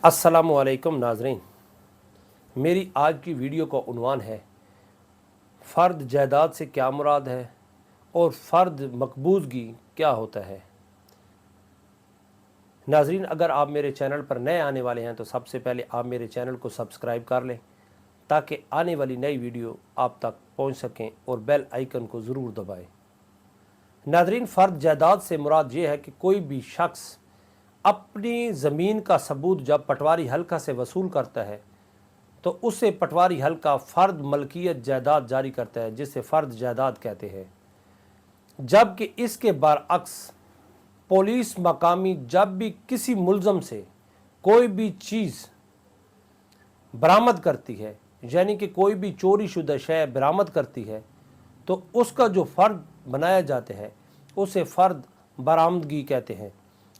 अस्सलामुअलैकुम नाज़रीन, मेरी आज की वीडियो का उन्वान है फ़र्द जायदाद से क्या मुराद है और फ़र्द मकबूज़गी क्या होता है। नाज़रीन, अगर आप मेरे चैनल पर नए आने वाले हैं तो सबसे पहले आप मेरे चैनल को सब्सक्राइब कर लें ताकि आने वाली नई वीडियो आप तक पहुंच सकें और बेल आइकन को ज़रूर दबाएं। नाज़रीन, फ़र्द जायदाद से मुराद ये है कि कोई भी शख्स अपनी ज़मीन का सबूत जब पटवारी हल्का से वसूल करता है तो उसे पटवारी हल्का फ़र्द मलकियत जायदाद जारी करता है, जिसे फ़र्द जायदाद कहते हैं। जबकि इसके बरअक्स पुलिस मकामी जब भी किसी मुल्ज़म से कोई भी चीज़ बरामद करती है, यानी कि कोई भी चोरी शुदा शय बरामद करती है, तो उसका जो फ़र्द बनाया जाता है उसे फ़र्द बरामदगी कहते हैं,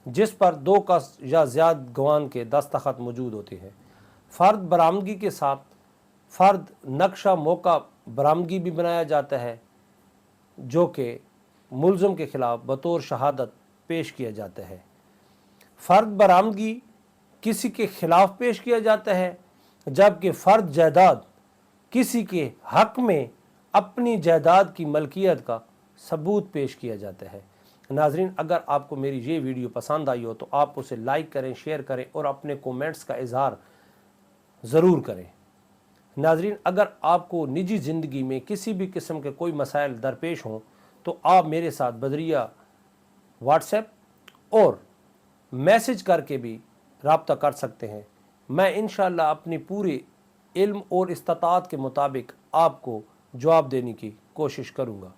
जिस पर दो का या ज़्यादा गवाह के दस्तखत मौजूद होते हैं। फ़र्द बरामदगी के साथ फ़र्द नक्शा मौका बरामदगी भी बनाया जाता है, जो कि मुल्ज़म के ख़िलाफ़ बतौर शहादत पेश किया जाता है। फ़र्द बरामदगी किसी के ख़िलाफ़ पेश किया जाता है, जबकि फ़र्द जायदाद किसी के हक़ में अपनी जायदाद की मलकियत का सबूत पेश किया जाता है। नाज़रीन, अगर आपको मेरी ये वीडियो पसंद आई हो तो आप उसे लाइक करें, शेयर करें और अपने कमेंट्स का इज़हार ज़रूर करें। नाज़रीन, अगर आपको निजी ज़िंदगी में किसी भी किस्म के कोई मसाइल दरपेश हों तो आप मेरे साथ बदरिया व्हाट्सएप और मैसेज करके भी रब्ता कर सकते हैं। मैं इंशाअल्लाह अपनी पूरी इल्म और इस्ताअत के मुताबिक आपको जवाब देने की कोशिश करूँगा।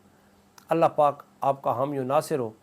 अल्लाह पाक आपका हामी व नासिर हो।